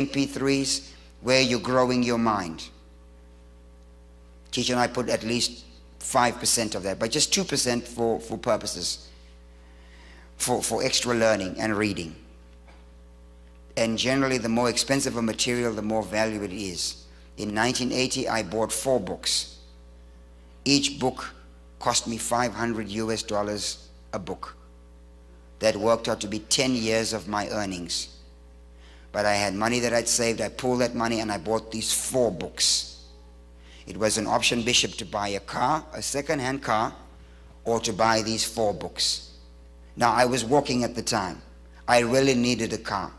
MP3s, where you're growing your mind. Teacher and I put at least 5% of that, but just 2% for purposes, for extra learning and reading. And generally, the more expensive a material, the more value it is. In 1980, I bought 4 books. Each book cost me $500 a book. That worked out to be 10 years of my earnings. But I had money that I'd saved. I pulled that money and I bought these 4 books. It was an option, Bishop, to buy a car, a second-hand car, or to buy these 4 books. Now, I was working at the time. I really needed a car.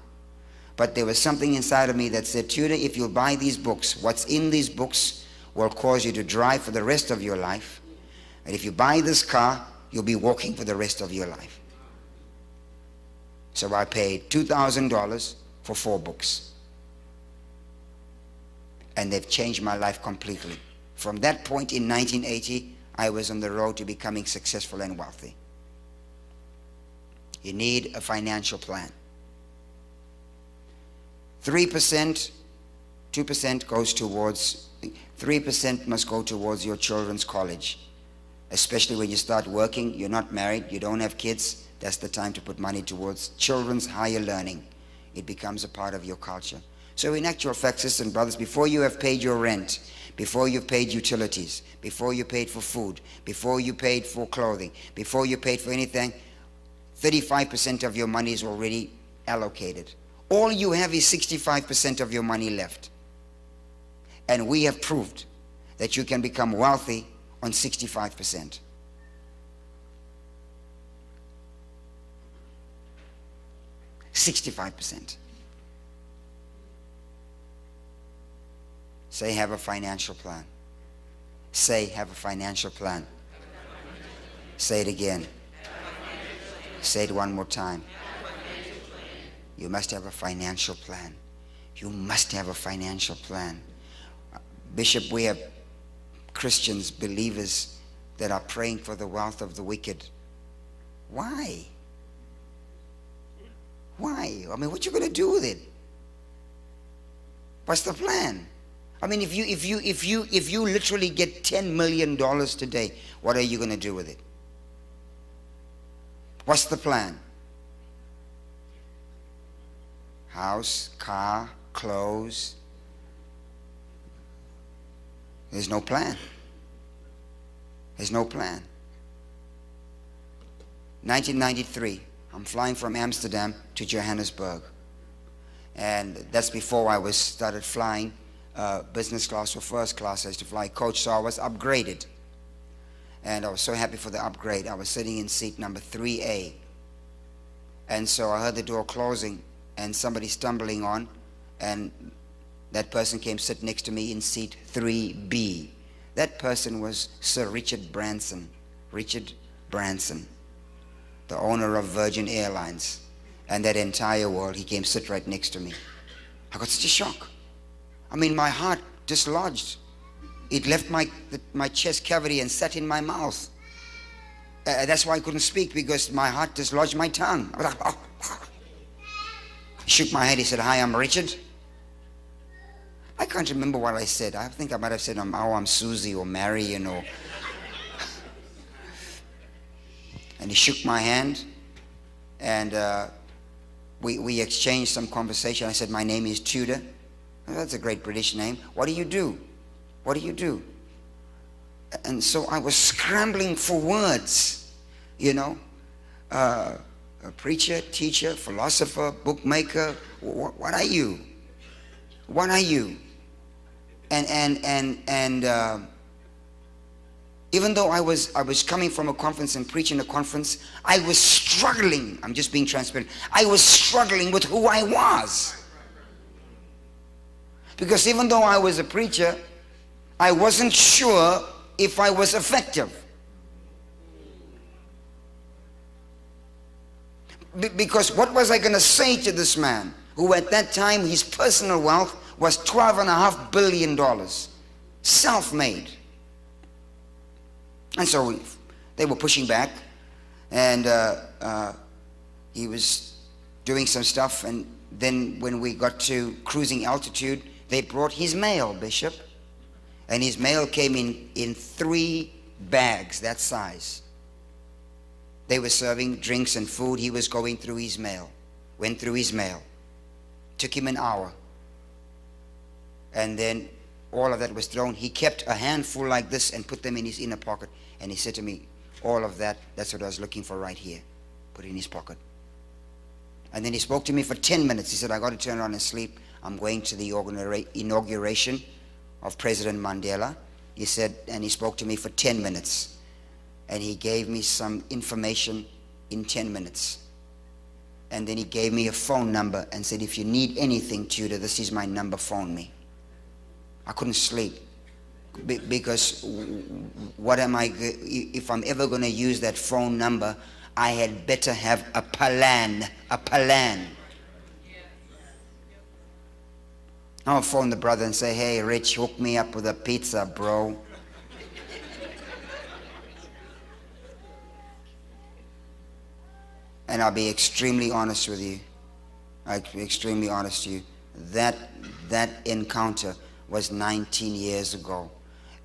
But there was something inside of me that said, Tudor, if you buy these books, what's in these books will cause you to drive for the rest of your life. And if you buy this car, you'll be walking for the rest of your life. So I paid $2,000 for 4 books. And they've changed my life completely. From that point in 1980, I was on the road to becoming successful and wealthy. You need a financial plan. 3%, 2% goes towards, 3% must go towards your children's college. Especially when you start working, you're not married, you don't have kids, that's the time to put money towards children's higher learning. It becomes a part of your culture. So in actual fact, sisters and brothers, before you have paid your rent, before you've paid utilities, before you paid for food, before you paid for clothing, before you paid for anything, 35% of your money is already allocated. All you have is 65% of your money left. And we have proved that you can become wealthy on 65%. $65. Say, have a financial plan. Say, have a financial plan. Say it again. Say it one more time. You must have a financial plan. You must have a financial plan. Bishop, we have Christians, believers, that are praying for the wealth of the wicked. Why? Why? I mean, what you going to do with it? What's the plan? I mean, if you literally get $10 million today, what are you going to do with it? What's the plan? House, car, clothes. There's no plan. There's no plan. 1993, I'm flying from Amsterdam to Johannesburg. And that's before I started flying business class or first class. I used to fly coach, so I was upgraded. And I was so happy for the upgrade. I was sitting in seat number 3A. And so I heard the door closing and somebody stumbling on, and that person came sit next to me in seat 3B. That person was Sir Richard Branson. Richard Branson, the owner of Virgin Airlines. And that entire world, he came sit right next to me. I got such a shock. I mean, my heart dislodged. It left my chest cavity and sat in my mouth. That's why I couldn't speak, because my heart dislodged my tongue. I was like, He shook my head. He said, "Hi, I'm Richard." I can't remember what I said. I think I might have said, I'm Susie or Marion or... And he shook my hand, and we exchanged some conversation. I said, "My name is Tudor." Oh, that's a great British name. What do you do? What do you do? And so I was scrambling for words, you know. A preacher, teacher, philosopher, bookmaker. What are you? What are you? And even though I was coming from a conference and preaching a conference, I was struggling. I'm just being transparent. I was struggling with who I was. Because even though I was a preacher, I wasn't sure if I was effective. Because what was I going to say to this man, who at that time his personal wealth was $12.5 billion, self-made? And so they were pushing back, and he was doing some stuff, and then when we got to cruising altitude, they brought his mail, Bishop. And his mail came in 3 bags that size. They were serving drinks and food. He was going through his mail. Went through his mail. Took him an hour. And then all of that was thrown. He kept a handful like this and put them in his inner pocket. And he said to me, all of that, that's what I was looking for right here. Put it in his pocket. And then he spoke to me for 10 minutes. He said, I got to turn around and sleep. I'm going to the inauguration of President Mandela. He said, and he spoke to me for 10 minutes. And he gave me some information in 10 minutes. And then he gave me a phone number and said, if you need anything, Tudor, this is my number, phone me. I couldn't sleep. Because what am I, if I'm ever going to use that phone number, I had better have a plan. I'll phone the brother and say, hey, Rich, hook me up with a pizza, bro. And I'll be extremely honest with you. I'll be extremely honest to you. That encounter was 19 years ago.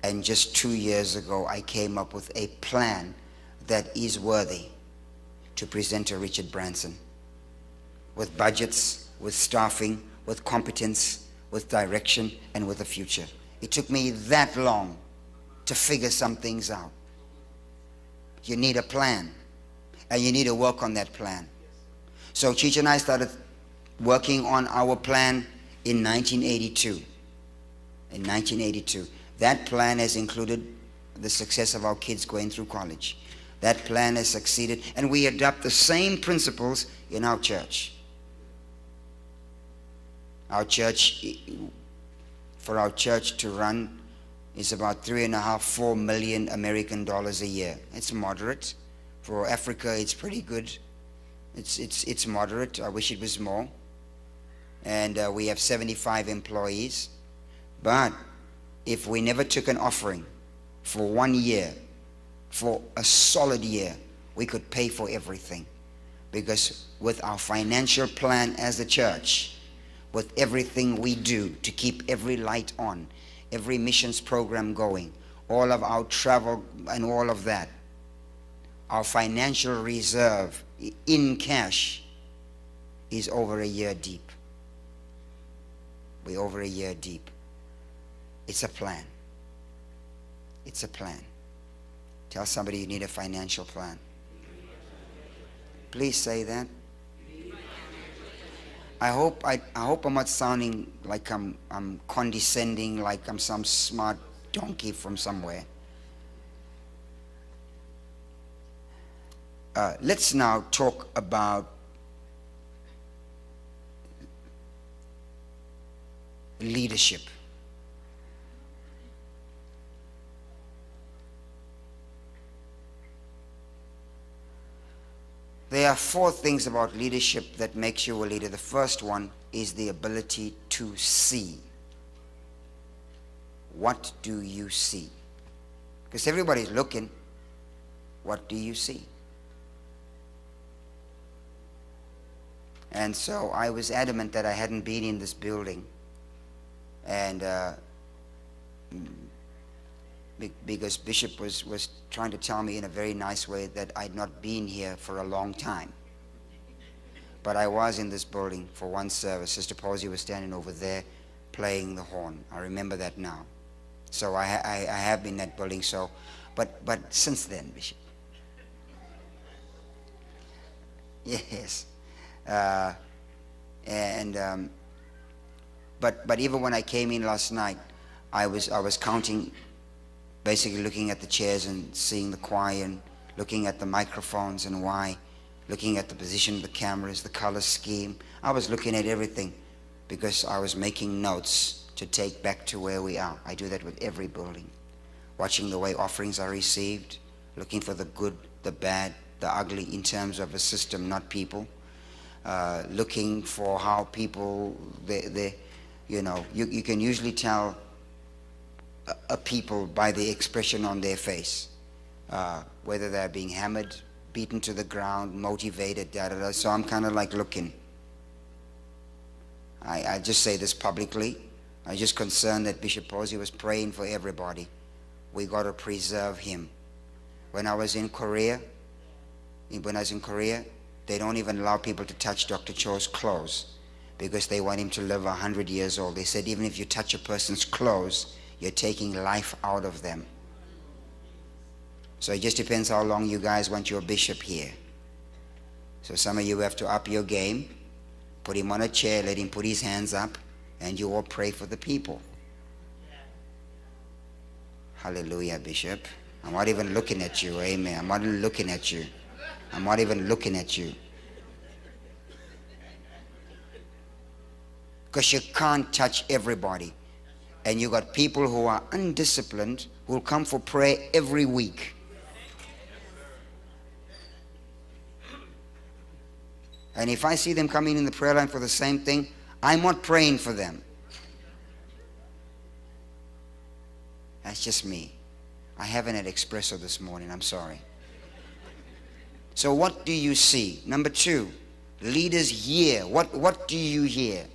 And just 2 years ago, I came up with a plan that is worthy to present to Richard Branson. With budgets, with staffing, with competence, with direction, and with a future. It took me that long to figure some things out. You need a plan. And you need to work on that plan. So Cheech and I started working on our plan in 1982. In 1982. That plan has included the success of our kids going through college. That plan has succeeded, and we adopt the same principles in our church. Our church, for our church to run, is about $3.5–4 million American dollars a year. It's moderate. For Africa, it's pretty good. It's moderate. I wish it was more. And we have 75 employees. But if we never took an offering for 1 year, for a solid year, we could pay for everything. Because with our financial plan as a church, with everything we do to keep every light on, every missions program going, all of our travel and all of that, our financial reserve in cash is over a year deep. We're over a year deep. It's a plan. It's a plan. Tell somebody you need a financial plan. Please say that. I hope I'm not sounding like I'm condescending, like I'm some smart donkey from somewhere. Let's now talk about leadership. There are 4 things about leadership that makes you a leader. The first one is the ability to see. What do you see? Because everybody's looking. What do you see? And so I was adamant that I hadn't been in this building. And because Bishop was trying to tell me in a very nice way that I'd not been here for a long time. But I was in this building for one service. Sister Posey was standing over there playing the horn. I remember that now. So I have been in that building. So, but since then, Bishop. Yes. But even when I came in last night, I was counting, basically looking at the chairs and seeing the choir and looking at the microphones and why, looking at the position of the cameras, the color scheme. I was looking at everything because I was making notes to take back to where we are. I do that with every building. Watching the way offerings are received, looking for the good, the bad, the ugly in terms of a system, not people. Looking for how people, you can usually tell a people by the expression on their face, whether they're being hammered, beaten to the ground, motivated, da da da. So I'm kind of like looking. I just say this publicly. I'm just concerned that Bishop Posey was praying for everybody. We got to preserve him. When I was in Korea, they don't even allow people to touch Dr. Cho's clothes because they want him to live 100 years old. They said even if you touch a person's clothes, you're taking life out of them. So it just depends how long you guys want your bishop here. So some of you have to up your game, put him on a chair, let him put his hands up, and you all pray for the people. Hallelujah, Bishop. I'm not even looking at you. Amen. I'm not even looking at you. I'm not even looking at you. Because you can't touch everybody. And you got people who are undisciplined who will come for prayer every week. And if I see them coming in the prayer line for the same thing, I'm not praying for them. That's just me. I haven't had espresso this morning. I'm sorry. So what do you see? Number 2, leaders hear. What do you hear?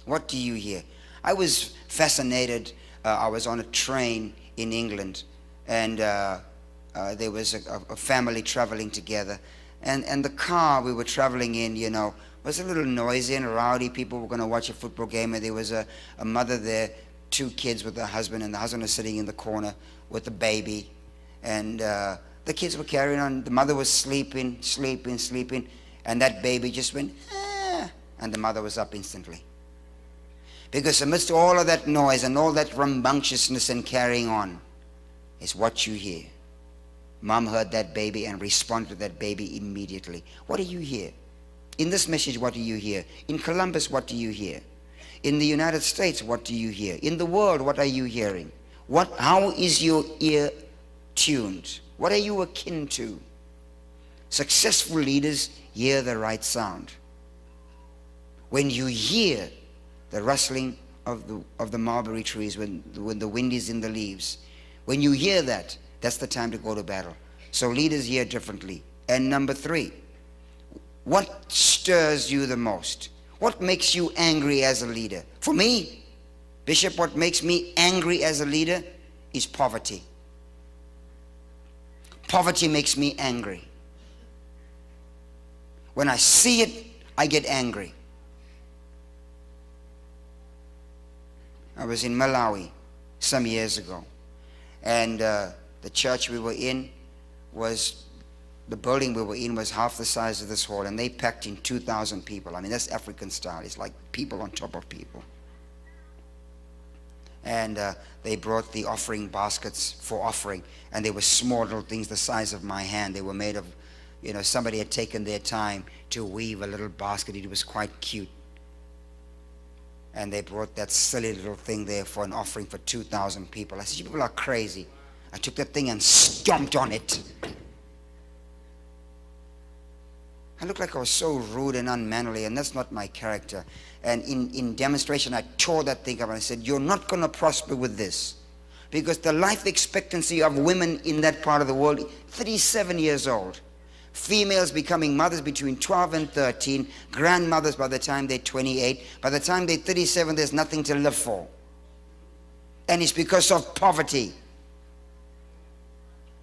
What do you hear? I was fascinated. I was on a train in England, and there was a family traveling together. And the car we were traveling in, you know, was a little noisy and rowdy. People were going to watch a football game, and there was a mother there, 2 kids with her husband, and the husband was sitting in the corner with the baby. And the kids were carrying on. The mother was sleeping, and that baby just went, ah, and the mother was up instantly. Because amidst all of that noise and all that rambunctiousness and carrying on is what you hear. Mom heard that baby and responded to that baby immediately. What do you hear? In this message, what do you hear? In Columbus, what do you hear? In the United States, what do you hear? In the world, what are you hearing? How is your ear tuned? What are you akin to? Successful leaders hear the right sound. When you hear the rustling of the mulberry trees, when the wind is in the leaves, when you hear that, that's the time to go to battle. So leaders hear differently. And number 3, what stirs you the most? What makes you angry as a leader? For me, Bishop, what makes me angry as a leader is poverty. Poverty makes me angry. When I see it, I get angry. I was in Malawi some years ago, and the church we were in the building we were in was half the size of this hall, and they packed in 2,000 people. I mean, that's African style. It's like people on top of people. And they brought the offering baskets for offering, and they were small little things the size of my hand. They were made of, you know, somebody had taken their time to weave a little basket. It was quite cute. And they brought that silly little thing there for an offering for 2,000 people. I said, you people are crazy. I took that thing and stomped on it. I looked like I was so rude and unmannerly, and that's not my character. And in demonstration, I tore that thing up and I said, you're not going to prosper with this. Because the life expectancy of women in that part of the world, 37 years old. Females becoming mothers between 12 and 13, grandmothers by the time they're 28. By the time they're 37, there's nothing to live for. And it's because of poverty.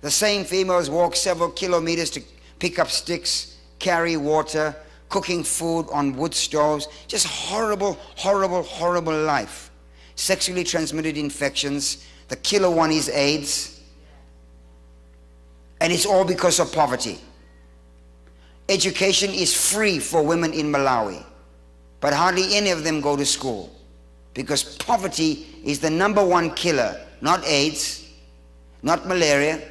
The same females walk several kilometers to pick up sticks, carry water, cooking food on wood stoves. Just horrible, horrible, horrible life. Sexually transmitted infections. The killer one is AIDS. And it's all because of poverty. Education is free for women in Malawi, but hardly any of them go to school because poverty is the #1 killer, not AIDS, not malaria,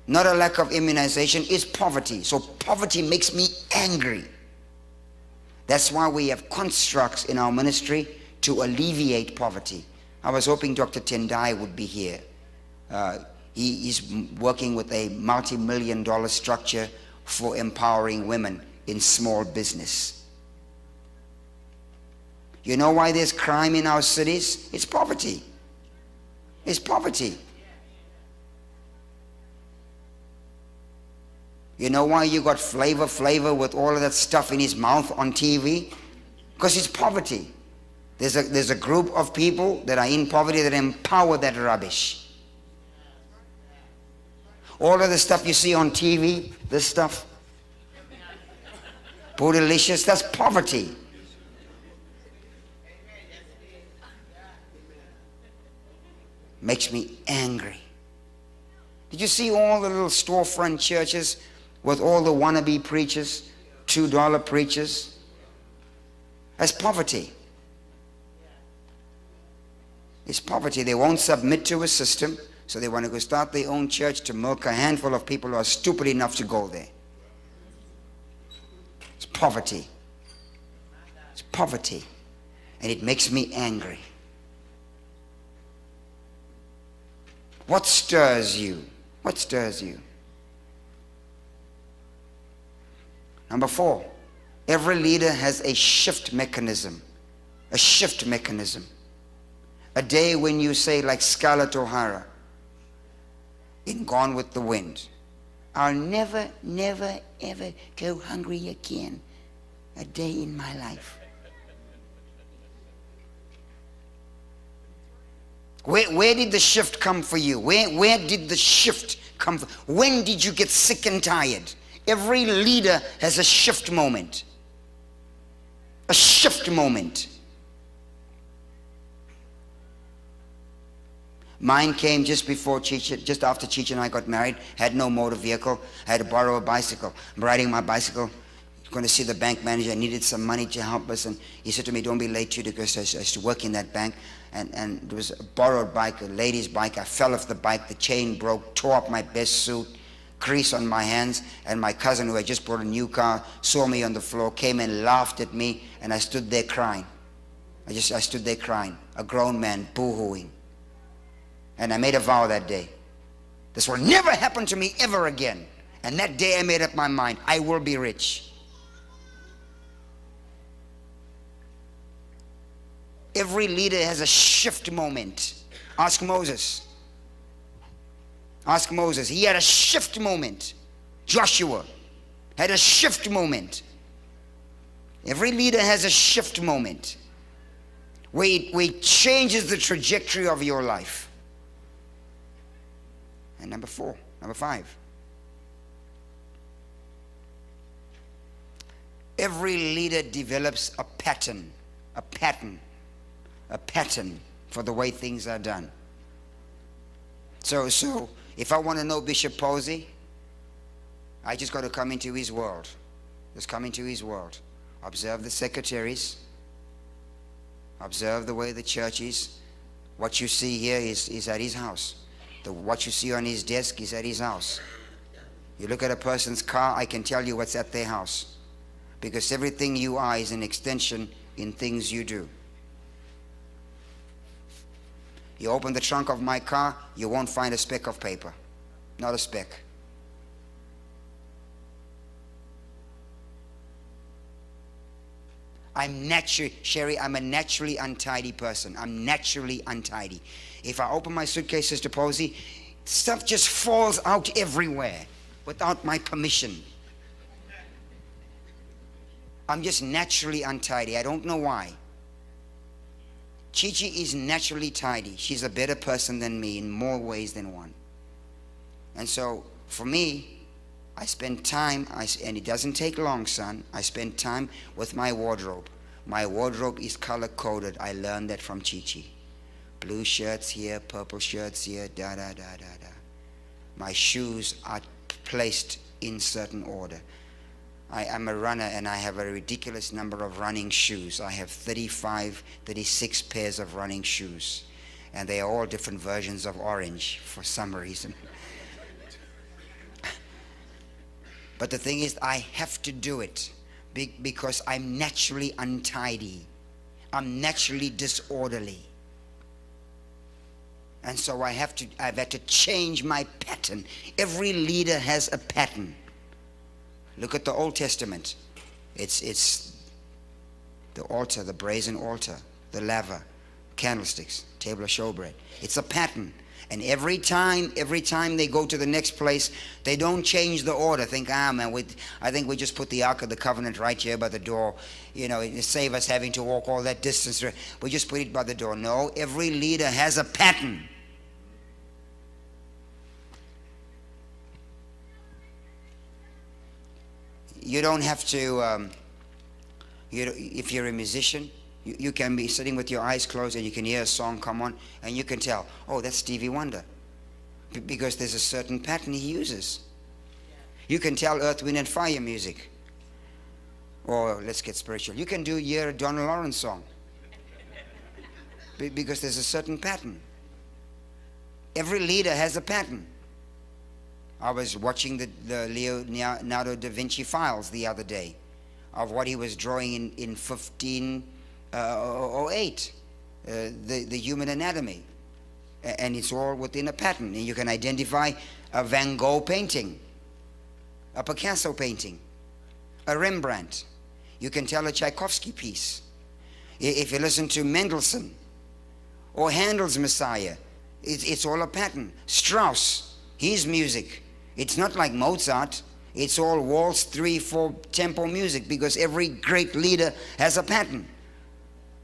not a lack of immunization, it's poverty. So poverty makes me angry. That's why we have constructs in our ministry to alleviate poverty. I was hoping Dr. Tendai would be here. He is working with a multi-million-dollar structure for empowering women in small business. You know why there's crime in our cities? It's poverty. It's poverty. You know why you got Flavor with all of that stuff in his mouth on TV? Because it's poverty. There's a group of people that are in poverty that empower that rubbish. All of the stuff you see on TV, this stuff, Bootylicious, that's poverty. Makes me angry. Did you see all the little storefront churches with all the wannabe preachers, $2 preachers? That's poverty. It's poverty. They won't submit to a system, so they want to go start their own church to milk a handful of people who are stupid enough to go there. It's poverty. It's poverty. And it makes me angry. What stirs you? What stirs you? Number 4, every leader has a shift mechanism. A shift mechanism. A day when you say, like Scarlett O'Hara in Gone with the Wind, I'll never, never, ever go hungry again a day in my life. Where did the shift come for you? Where did the shift come from? When did you get sick and tired? Every leader has a shift moment. A shift moment. Mine came just before just after Cheech and I got married. Had no motor vehicle. I had to borrow a bicycle. I'm riding my bicycle, going to see the bank manager. I needed some money to help us, and he said to me, "Don't be late, Tudor," because I used to work in that bank. And there was a borrowed bike, a lady's bike. I fell off the bike. The chain broke, tore up my best suit, crease on my hands. And my cousin, who had just bought a new car, saw me on the floor, came and laughed at me, and I stood there crying. I stood there crying, a grown man boo-hooing. And I made a vow that day. This will never happen to me ever again. And that day I made up my mind, I will be rich. Every leader has a shift moment. Ask Moses. Ask Moses. He had a shift moment. Joshua had a shift moment. Every leader has a shift moment where it changes the trajectory of your life. And number 5. Every leader develops a pattern for the way things are done. So if I want to know Bishop Posey, I just got to come into his world. Just come into his world. Observe the secretaries. Observe the way the church is. What you see here is at his house. What you see on his desk is at his house. You look at a person's car, I can tell you what's at their house. Because everything you are is an extension in things you do. You open the trunk of my car, you won't find a speck of paper. Not a speck. Sherry, I'm a naturally untidy person. I'm naturally untidy. If I open my suitcase, Sister Posey, stuff just falls out everywhere without my permission. I'm just naturally untidy. I don't know why. Chi-Chi is naturally tidy. She's a better person than me in more ways than one. And so, for me, I spend time, and it doesn't take long, son. I spend time with my wardrobe. My wardrobe is color-coded. I learned that from Chi-Chi. Blue shirts here, purple shirts here, da-da-da-da-da. My shoes are placed in certain order. I am a runner, and I have a ridiculous number of running shoes. I have 35, 36 pairs of running shoes. And they are all different versions of orange for some reason. But the thing is, I have to do it because I'm naturally untidy. I'm naturally disorderly. And so I've had to change my pattern. Every leader has a pattern. Look at the Old Testament. It's the altar, the brazen altar, the laver, candlesticks, table of showbread. It's a pattern. And every time they go to the next place, they don't change the order. Think, man, I think we just put the Ark of the Covenant right here by the door. You know, it save us having to walk all that distance. We just put it by the door. No, every leader has a pattern. You don't have to, if you're a musician, you can be sitting with your eyes closed and you can hear a song come on and you can tell, oh, that's Stevie Wonder. Because there's a certain pattern he uses. You can tell Earth, Wind and Fire music. Or let's get spiritual. You can hear a Donald Lawrence song. Because there's a certain pattern. Every leader has a pattern. I was watching the Leonardo da Vinci files the other day of what he was drawing in 1508, the human anatomy. And it's all within a pattern. And you can identify a Van Gogh painting, a Picasso painting, a Rembrandt. You can tell a Tchaikovsky piece. If you listen to Mendelssohn or Handel's Messiah, it's all a pattern. Strauss, his music, it's not like Mozart. It's all waltz, 3/4 tempo music, because every great leader has a pattern.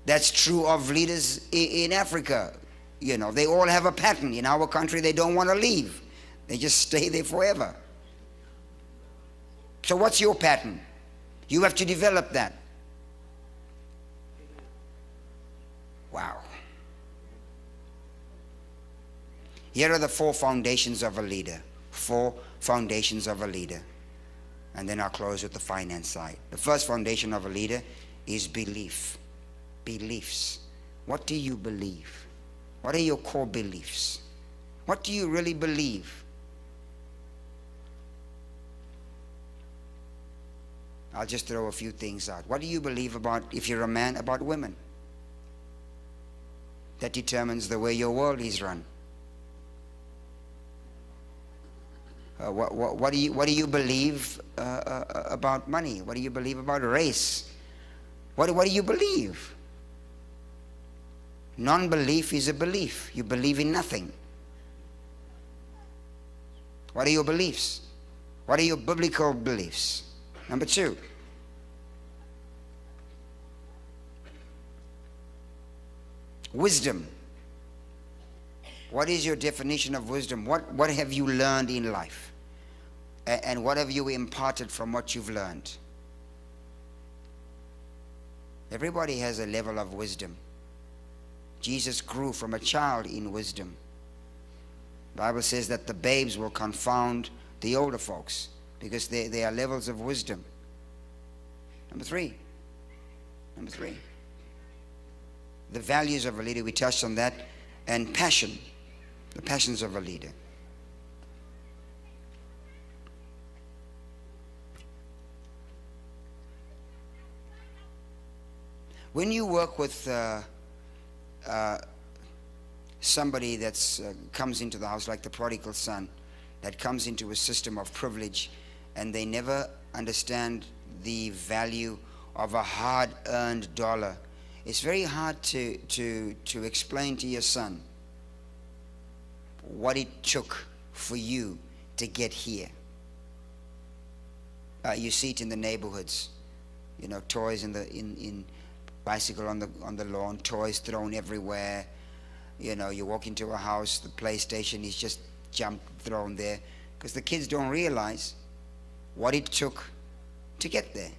That's true of leaders in Africa. You know, they all have a pattern. In our country, they don't want to leave. They just stay there forever. So what's your pattern? You have to develop that. Wow. Here are the 4 foundations of a leader. 4 foundations of a leader. And then I'll close with the finance side. The first foundation of a leader is belief. Beliefs. What do you believe? What are your core beliefs? What do you really believe? I'll just throw a few things out. What do you believe about, if you're a man, about women? That determines the way your world is run. What do you believe about money? What do you believe about race? What do you believe? Non-belief is a belief. You believe in nothing. What are your beliefs? What are your biblical beliefs? Number 2. Wisdom. What is your definition of wisdom? What have you learned in life? And what have you imparted from what you've learned? Everybody has a level of wisdom. Jesus grew from a child in wisdom. The Bible says that the babes will confound the older folks because they are levels of wisdom. Number 3. The values of a leader, we touched on that. And passion. The passions of a leader. When you work with somebody that comes into the house, like the prodigal son, that comes into a system of privilege, and they never understand the value of a hard-earned dollar, it's very hard to explain to your son what it took for you to get here. You see it in the neighborhoods, you know, toys in bicycle on the lawn, toys thrown everywhere. You know, you walk into a house, the PlayStation is just thrown there, because the kids don't realize what it took to get there,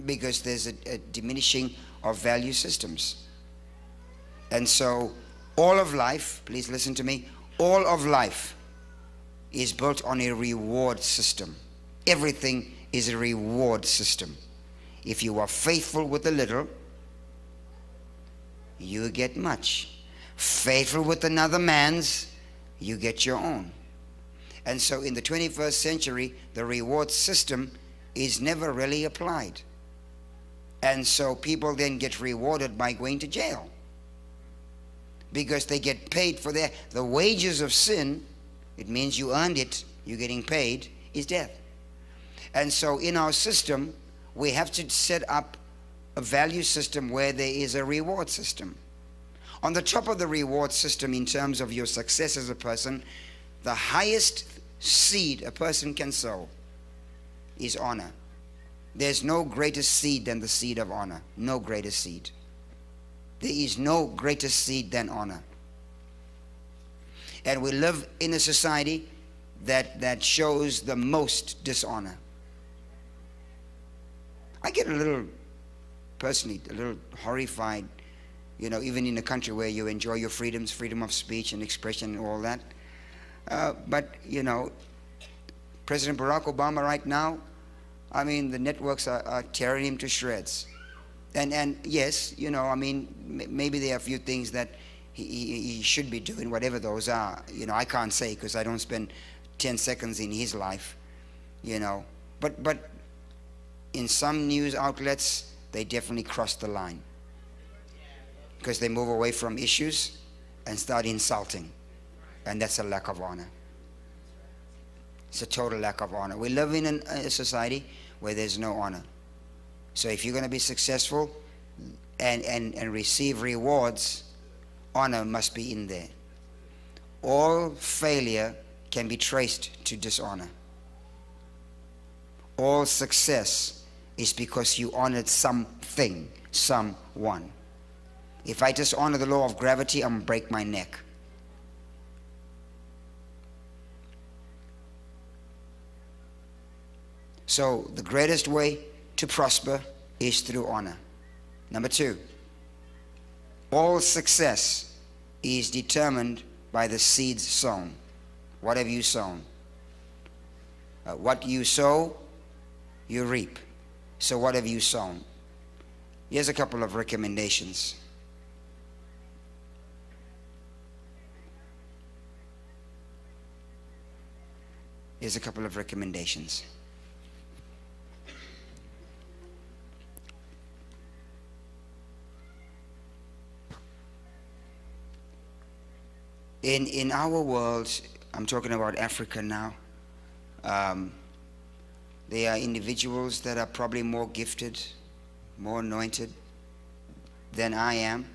because there's a diminishing of value systems. And so all of life, please listen to me, all of life is built on a reward system. Everything is a reward system. If you are faithful with a little, you get much. Faithful with another man's, you get your own. And so in the 21st century, the reward system is never really applied. And so people then get rewarded by going to jail, because they get paid for the wages of sin. It means you earned it, you're getting paid, is death. And so in our system, we have to set up a value system where there is a reward system. On the top of the reward system, in terms of your success as a person, the highest seed a person can sow is honor. There's no greater seed than the seed of honor. No greater seed. There is no greater seed than honor. And we live in a society that shows the most dishonor. I get a little, personally, a little horrified, even in a country where you enjoy your freedoms, freedom of speech and expression and all that. But President Barack Obama right now, the networks are tearing him to shreds. And yes, maybe there are a few things that he should be doing, whatever those are. I can't say because I don't spend 10 seconds in his life, But in some news outlets, they definitely cross the line because they move away from issues and start insulting. And that's a lack of honor. It's a total lack of honor. We live in a society where there's no honor. So if you're going to be successful and receive rewards, honor must be in there. All failure can be traced to dishonor. All success is because you honored something, someone. If I dishonor the law of gravity, I'm going to break my neck. So the greatest way to prosper is through honor. Number 2, all success is determined by the seeds sown. What have you sown? What you sow, you reap. So what have you sown? Here's a couple of recommendations. Here's a couple of recommendations. In our world, I'm talking about Africa now, there are individuals that are probably more gifted, more anointed than I am.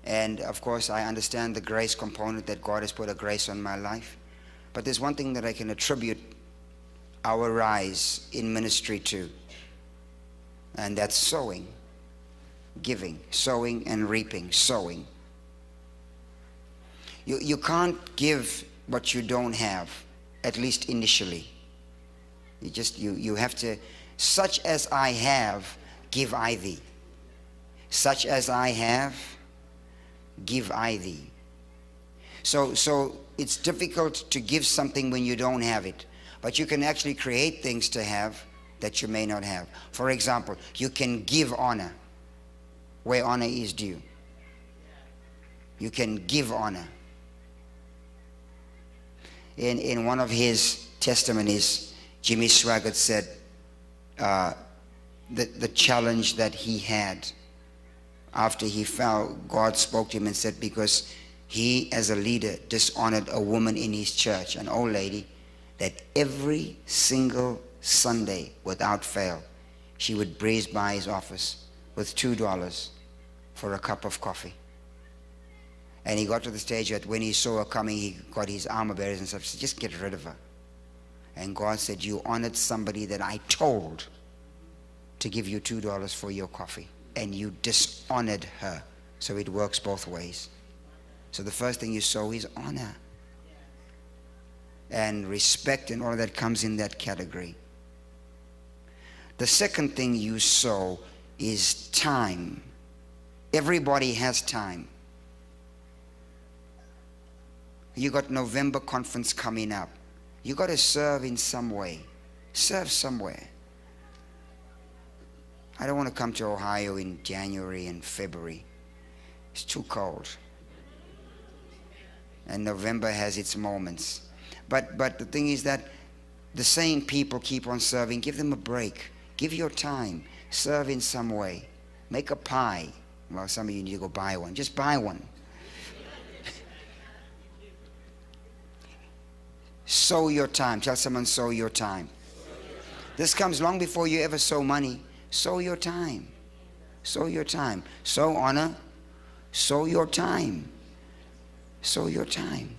And of course, I understand the grace component, that God has put a grace on my life. But there's one thing that I can attribute our rise in ministry to, and that's sowing, giving, sowing and reaping, sowing. You can't give what you don't have, at least initially. You have to, such as I have, give I thee. Such as I have, give I thee. So it's difficult to give something when you don't have it, but you can actually create things to have that you may not have. For example, you can give honor where honor is due. You can give honor. In one of his testimonies, Jimmy Swaggart said the challenge that he had after he fell, God spoke to him and said, because he as a leader dishonored a woman in his church, an old lady, that every single Sunday without fail she would breeze by his office with $2 for a cup of coffee. And he got to the stage that when he saw her coming, he got his armor bearers and stuff, said, just get rid of her. And God said, you honored somebody that I told to give you $2 for your coffee, and you dishonored her. So it works both ways. So the first thing you sow is honor. And respect and all of that comes in that category. The second thing you sow is time. Everybody has time. You got November conference coming up. You got to serve in some way. Serve somewhere. I don't want to come to Ohio in January and February. It's too cold. And November has its moments. But the thing is that the same people keep on serving. Give them a break. Give your time. Serve in some way. Make a pie. Well, some of you need to go buy one. Just buy one. Sow your time. Tell someone, sow your time. This comes long before you ever sow money. Sow your time. Sow your time. Sow honor. Sow your time. Sow your time.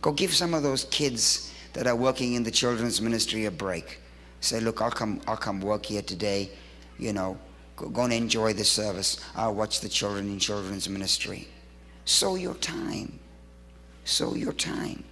Go give some of those kids that are working in the children's ministry a break. Say, look, I'll come work here today. You know, go and enjoy the service. I'll watch the children in children's ministry. Sow your time. Sow your time.